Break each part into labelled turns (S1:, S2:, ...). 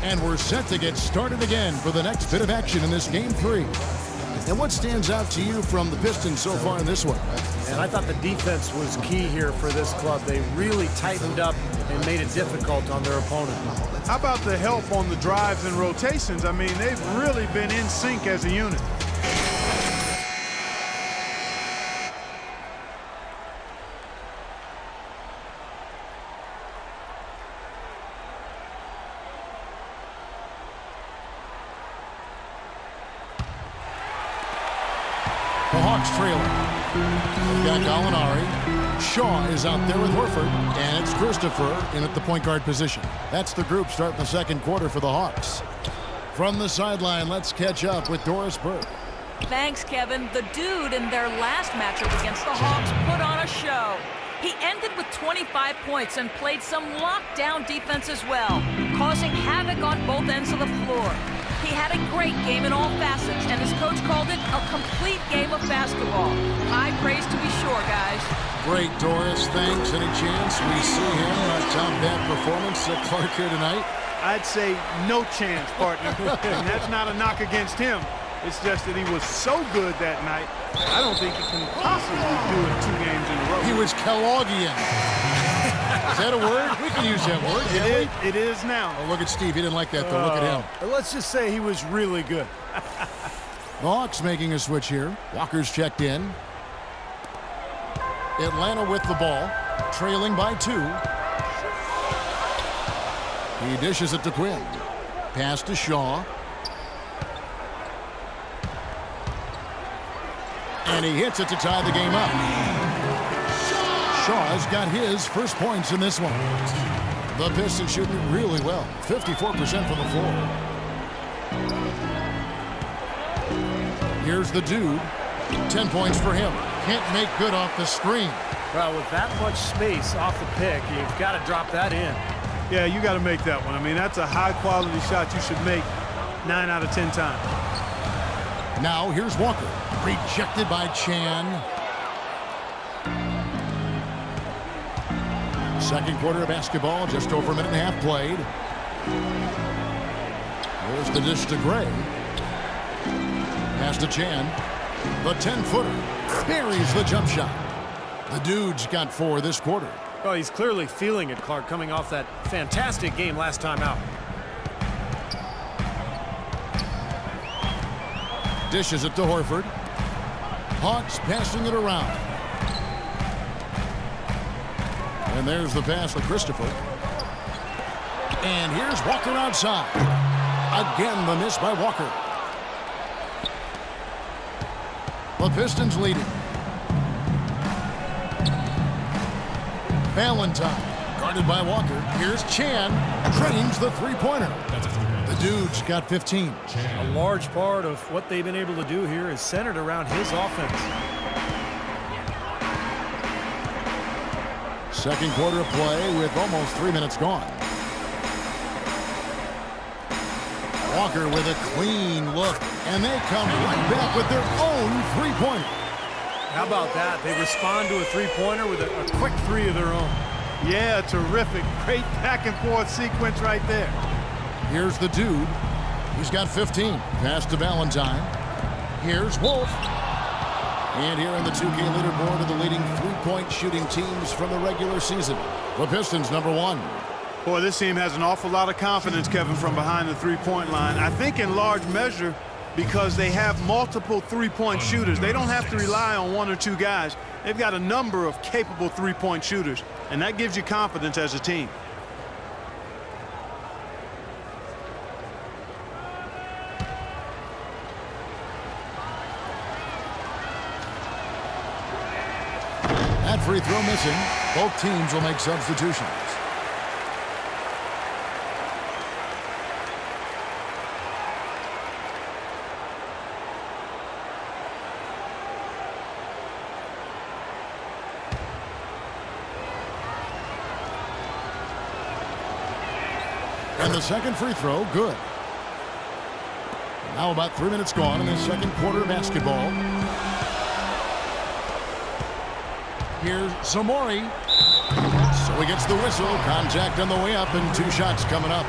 S1: And we're set to get started again for the next bit of action in this Game 3. And what stands out to you from the Pistons so far in this one?
S2: And I thought the defense was key here for this club. They really tightened up and made it difficult on their opponent.
S3: How about the help on the drives and rotations? I mean, they've really been in sync as a unit.
S1: The Hawks trailing. Got Gallinari. Shaw is out there with Horford. And it's Christopher in at the point guard position. That's the group starting the second quarter for the Hawks. From the sideline, let's catch up with Doris Burke.
S4: Thanks, Kevin. The dude in their last matchup against the Hawks put on a show. He ended with 25 points and played some lockdown defense as well, causing havoc on both ends of the floor. He had a great game in all facets, and his coach called it a complete game of basketball. High praise to be sure, guys.
S1: Great, Doris. Thanks. Any chance we see him top that performance at Clark here tonight?
S3: I'd say no chance, partner. And that's not a knock against him. It's just that he was so good that night, I don't think he can possibly do it 2 games in a row.
S1: He was Kellogg'ian. Is that a word? We can use that word.
S3: It is now.
S1: Oh, look at Steve. He didn't like that, though. Look at him.
S2: Let's just say he was really good.
S1: The Hawks making a switch here. Walker's checked in. Atlanta with the ball, trailing by 2. He dishes it to Quinn. Pass to Shaw. And he hits it to tie the game up. Shaw's got his first points in this one. The Pistons shooting really well. 54% from the floor. Here's the dude. 10 points for him. Can't make good off the screen.
S2: Well, with that much space off the pick, you've got to drop that in.
S3: Yeah, you got to make that one. I mean, that's a high-quality shot you should make 9 out of 10 times.
S1: Now here's Walker. Rejected by Chan. Second quarter of basketball, just over a minute and a half played. There's the dish to Gray. Pass to Chan. The 10-footer buries the jump shot. The dude's got 4 this quarter.
S2: Well, he's clearly feeling it, Clark, coming off that fantastic game last time out.
S1: Dishes it to Horford. Hawks passing it around. And there's the pass to Christopher. And here's Walker outside. Again, the miss by Walker. The Pistons leading. Valentine, guarded by Walker. Here's Chan, drains the three-pointer. The dude's got 15.
S2: A large part of what they've been able to do here is centered around his offense.
S1: Second quarter of play with almost 3 minutes gone. Walker with a clean look, and they come right back with their own three-pointer.
S2: How about that? They respond to a three-pointer with a quick 3 of their own.
S3: Yeah, terrific. Great back-and-forth sequence right there.
S1: Here's the dude. He's got 15. Pass to Valentine. Here's Wolf. And here on the 2K leaderboard are the leading three-point shooting teams from the regular season. The Pistons, number 1.
S3: Boy, this team has an awful lot of confidence, Kevin, from behind the three-point line. I think in large measure because they have multiple three-point shooters. They don't have to rely on 1 or 2 guys. They've got a number of capable three-point shooters, and that gives you confidence as a team.
S1: That free throw missing. Both teams will make substitutions. And the second free throw, good. Now about 3 minutes gone in the second quarter of basketball. Here's Zamori. So he gets the whistle. Contact on the way up and 2 shots coming up.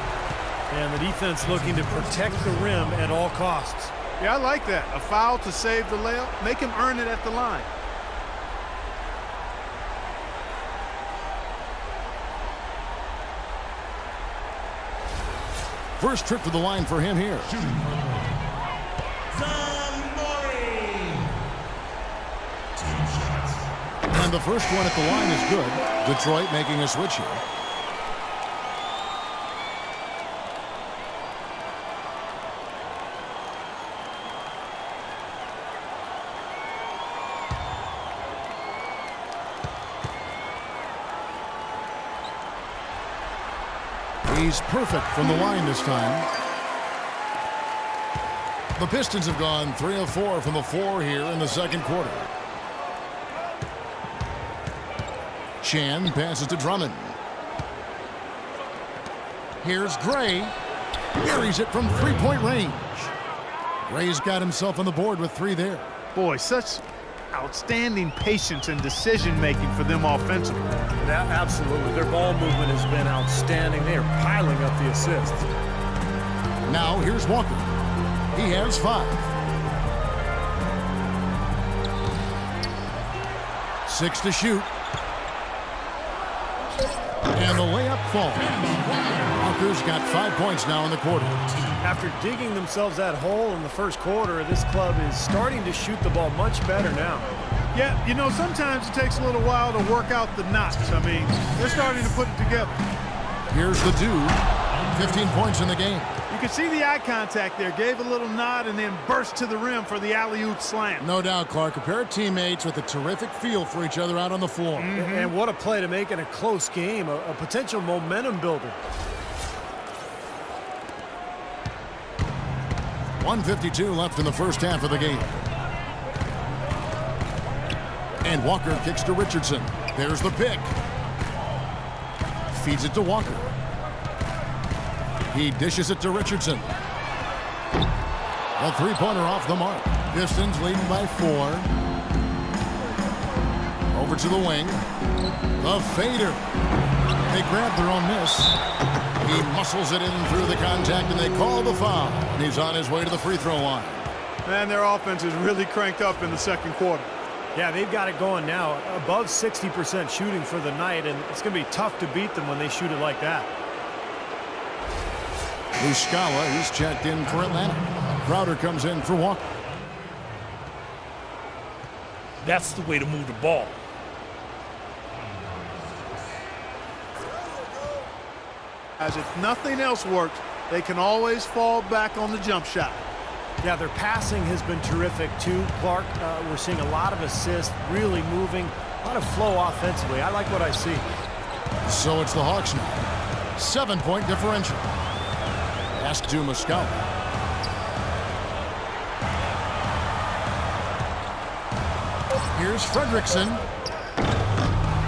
S2: And the defense looking to protect the rim at all costs.
S3: Yeah, I like that. A foul to save the layup. Make him earn it at the line.
S1: First trip to the line for him here. And the first one at the line is good. Detroit making a switch here. He's perfect from the line this time. The Pistons have gone 3 of 4 from the floor here in the second quarter. Chan passes to Drummond. Here's Gray. Buries it from three-point range. Gray's got himself on the board with 3 there.
S3: Boy, such outstanding patience and decision-making for them offensively.
S2: Yeah, absolutely. Their ball movement has been outstanding. They are piling up the assists.
S1: Now here's Walker. He has 5. 6 to shoot. And the layup falls. Walker's got 5 points now in the quarter.
S2: After digging themselves that hole in the first quarter, this club is starting to shoot the ball much better now.
S3: Yeah, you know, sometimes it takes a little while to work out the knots. I mean, they're starting to put it together.
S1: Here's the dude. 15 points in the game.
S3: You can see the eye contact there. Gave a little nod and then burst to the rim for the alley-oop slam.
S1: No doubt, Clark. A pair of teammates with a terrific feel for each other out on the floor.
S2: And what a play to make in a close game, a potential momentum builder.
S1: 1:52 left in the first half of the game. And Walker kicks to Richardson. There's the pick. Feeds it to Walker. He dishes it to Richardson. A three-pointer off the mark. Pistons leading by 4. Over to the wing. The fader. They grab their own miss. He muscles it in through the contact, and they call the foul. And he's on his way to the free throw line.
S3: Man, their offense is really cranked up in the second quarter.
S2: Yeah, they've got it going now. Above 60% shooting for the night, and it's going to be tough to beat them when they shoot it like that.
S1: Muscala, he's checked in for Atlanta. Crowder comes in for Walker.
S5: That's the way to move the ball.
S3: As if nothing else works, they can always fall back on the jump shot.
S2: Yeah, their passing has been terrific too, Clark. We're seeing a lot of assists, really moving, a lot of flow offensively. I like what I see.
S1: So it's the Hawks now. 7-point differential. Pass to Muscala. Here's Fredrickson.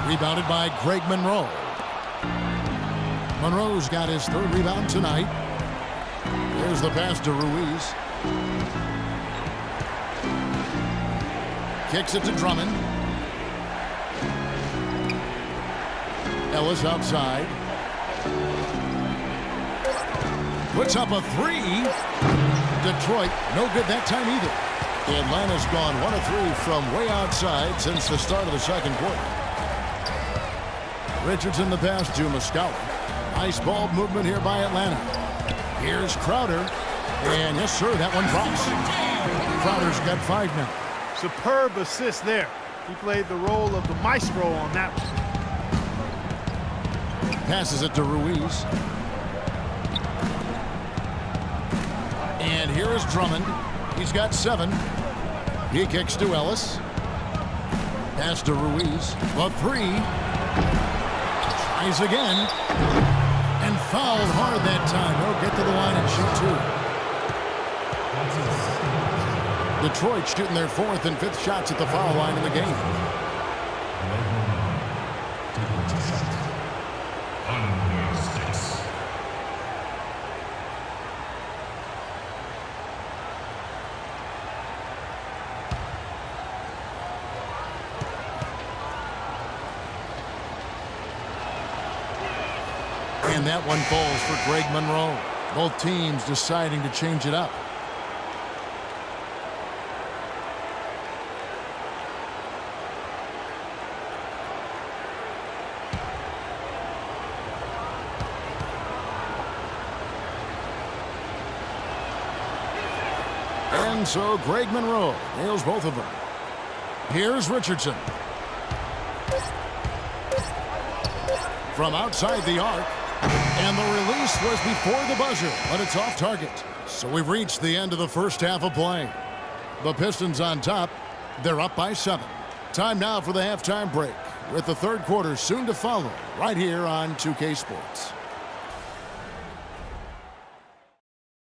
S1: Rebounded by Greg Monroe. Monroe's got his 3rd rebound tonight. There's the pass to Ruiz. Kicks it to Drummond. Ellis outside. Puts up a 3. Detroit, no good that time either. Atlanta's gone 1 of 3 from way outside since the start of the second quarter. Richardson the pass to Muscala. Nice ball movement here by Atlanta. Here's Crowder. And yes, sir, that one drops. Crowder's got 5 now.
S3: Superb assist there. He played the role of the maestro on that one.
S1: Passes it to Ruiz. And here is Drummond. He's got 7. He kicks to Ellis. Pass to Ruiz. A 3. Tries again. And fouled hard that time. He'll get to the line and shoot 2. Detroit shooting their 4th and 5th shots at the foul line in the game. And that one falls for Greg Monroe. Both teams deciding to change it up. And so Greg Monroe nails both of them. Here's Richardson. From outside the arc. And the release was before the buzzer, but it's off target. So we've reached the end of the first half of play. The Pistons on top. They're up by 7. Time now for the halftime break, with the third quarter soon to follow right here on 2K Sports.